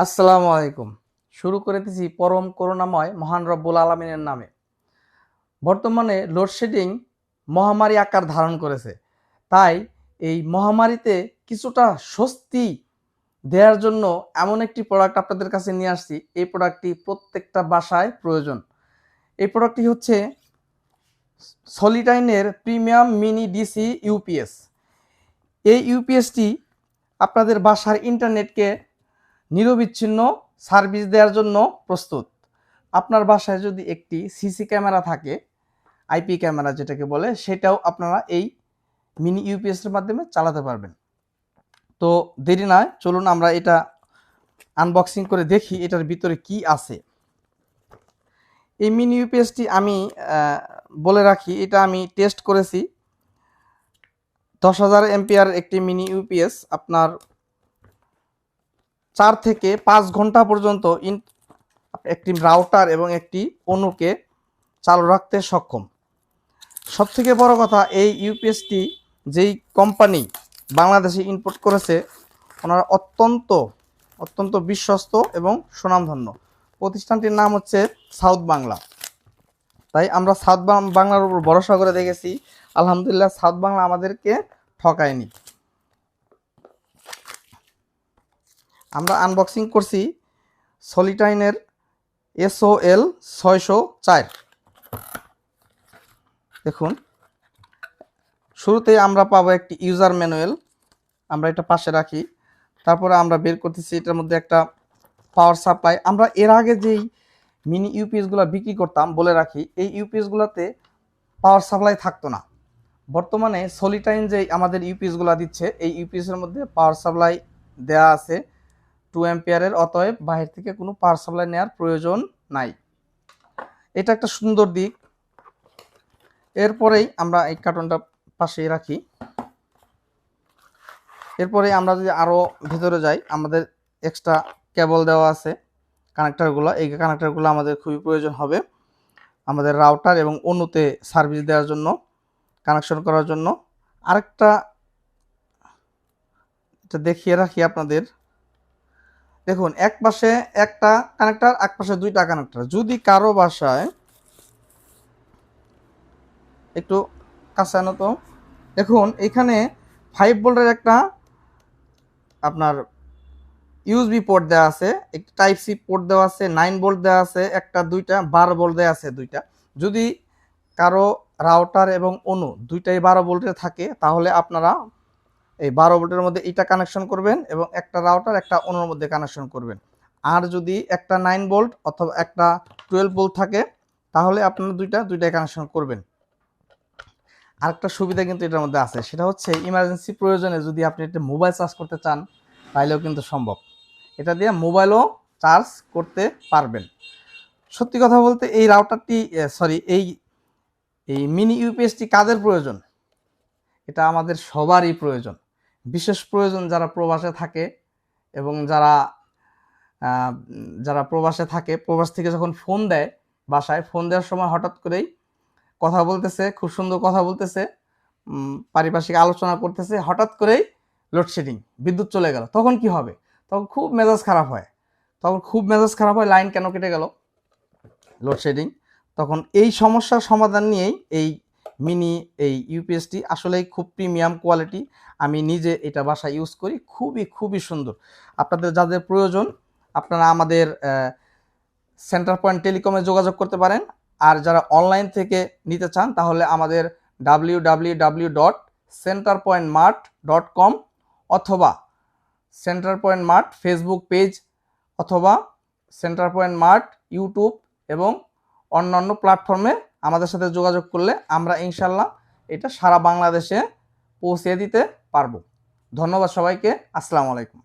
আসসালামু আলাইকুম। শুরু করিতেছি পরম করুণাময় মহান রব্বুল আলামিনের নামে। বর্তমানে লোডশেডিং মহামারী আকার ধারণ করেছে। তাই এই মহামারীতে কিছুটা স্বস্তি দেওয়ার জন্য এমন একটি প্রোডাক্ট আপনাদের কাছে নিয়ে আসছি। এই প্রোডাক্টটি প্রত্যেকটা বাসায় প্রয়োজন। এই প্রোডাক্টটি হচ্ছে সলিটাইনের প্রিমিয়াম মিনি ডিসি ইউপিএস। এই ইউপিএসটি আপনাদের বাসার ইন্টারনেটকে নিরবিচ্ছিন্ন সার্ভিস দেওয়ার জন্য প্রস্তুত। আপনার বাসায় যদি একটি সিসি ক্যামেরা থাকে, আইপি ক্যামেরা যেটাকে বলে, সেটাও আপনারা এই মিনি ইউপিএসের মাধ্যমে চালাতে পারবেন। তো দেরি নয়, চলুন আমরা এটা আনবক্সিং করে দেখি এটার ভিতরে কি আছে। এই মিনি ইউপিএসটি আমি বলে রাখি, এটা আমি টেস্ট করেছি। 10,000 এমপিআর একটি মিনি ইউপিএস আপনার 4 থেকে 5 ঘন্টা পর্যন্ত একটি রাউটার এবং একটি অনুকে চালু রাখতে সক্ষম। সবথেকে বড় কথা, এই ইউপিএসটি যেই কোম্পানি বাংলাদেশে ইম্পোর্ট করেছে ওনারা অত্যন্ত বিশ্বস্ত এবং সুনামধন্য। প্রতিষ্ঠানটির নাম হচ্ছে সাউথ বাংলা। তাই আমরা সাউথ বাংলার উপর ভরসা করে দেখেছি। আলহামদুলিল্লাহ, সাউথ বাংলা আমাদেরকে ঠকায়নি। আমরা আনবক্সিং করছি সলিটাইনের SOL 604। দেখুন, শুরুতেই আমরা পাবো একটি ইউজার ম্যানুয়াল। আমরা এটা পাশে রাখি। তারপরে আমরা বের করতেছি এটার মধ্যে একটা পাওয়ার সাপ্লাই। আমরা এর আগে যেই মিনি ইউপিএসগুলো বিক্রি করতাম, বলে রাখি, এই ইউপিএসগুলোতে পাওয়ার সাপ্লাই থাকতো না। বর্তমানে সলিটাইন যে আমাদের ইউপিএসগুলো দিচ্ছে, এই ইউপিএসের মধ্যে পাওয়ার সাপ্লাই দেয়া আছে 2 অ্যাম্পিয়ারের। অতএব বাহির থেকে কোনো পাওয়ার সাপ্লাই নেওয়ার প্রয়োজন নাই। এটা একটা সুন্দর দিক। এরপরেই আমরা এই কার্টনটা পাশে রাখি। এরপরে আমরা যদি আরও ভেতরে যাই, আমাদের এক্সট্রা কেবল দেওয়া আছে, কানেক্টারগুলো। এই কানেক্টারগুলো আমাদের খুবই প্রয়োজন হবে আমাদের রাউটার এবং অনুতে সার্ভিস দেওয়ার জন্য, কানেকশন করার জন্য। আরেকটা এটা দেখিয়ে রাখি আপনাদের। দেখুন, এক পাশে একটা কানেক্টার, এক পাশে দুইটা কানেক্টার। যদি কারো বাসায় একটু কাছে আনো তো, দেখুন এখানে 5 ভোল্টের একটা আপনার ইউএসবি পোর্ট দেওয়া আছে, একটা টাইপ সি পোর্ট দেওয়া আছে, 9 ভোল্ট দেওয়া আছে একটা, দুইটা 12 ভোল্ট দেওয়া আছে দুইটা। যদি কারো রাউটার এবং অনু দুইটাই 12 ভোল্টের থাকে, তাহলে আপনারা এই 12 ভোল্টের মধ্যে এটা কানেকশন করবেন এবং একটা রাউটার একটা অনুর মধ্যে কানেকশন করবেন। আর যদি একটা 9 ভোল্ট অথবা একটা 12 ভোল্ট থাকে, তাহলে আপনারা দুইটাই কানেকশন করবেন। আরেকটা সুবিধা কিন্তু এটার মধ্যে আছে, সেটা হচ্ছে ইমার্জেন্সি প্রয়োজনে যদি আপনি একটা মোবাইল চার্জ করতে চান, তাহলেও কিন্তু সম্ভব। এটা দিয়ে মোবাইলও চার্জ করতে পারবেন। সত্যি কথা বলতে এই রাউটারটি এই মিনি ইউপিএসটি কাদের প্রয়োজন? এটা আমাদের সবারই প্রয়োজন। বিশেষ প্রয়োজন যারা প্রবাসে থাকে এবং যারা প্রবাসে থাকে, প্রবাস থেকে যখন ফোন দেয়, বাসায় ফোন দেওয়ার সময় হঠাৎ করেই কথা বলতেছে, খুব সুন্দর কথা বলতেছে, পারিপার্শ্বিক আলোচনা করতেছে, হঠাৎ করেই লোডশেডিং, বিদ্যুৎ চলে গেল, তখন কি হবে? তখন খুব মেজাজ খারাপ হয়। লাইন কেন কেটে গেল? লোডশেডিং। তখন এই সমস্যার সমাধান নিয়েই এই মিনি ইউপিএসটি আসলেই খুব প্রিমিয়াম কোয়ালিটি। আমি নিজে এটা বাসায় ইউজ করি, খুবই সুন্দর। আপনাদের যাদের প্রয়োজন, আপনারা আমাদের সেন্টার পয়েন্ট টেলিকমে যোগাযোগ করতে পারেন। আর যারা অনলাইন থেকে নিতে চান, তাহলে আমাদের www.centerpointmart.com অথবা centre point mart Facebook page অথবা সেন্টার পয়েন্ট মার্ট ইউটিউব এবং অন্যান্য প্ল্যাটফর্মে আমাদের সাথে যোগাযোগ করলে আমরা ইনশাল্লাহ এটা সারা বাংলাদেশে পৌঁছে দিতে পারবো। ধন্যবাদ সবাইকে। আসসালামু আলাইকুম।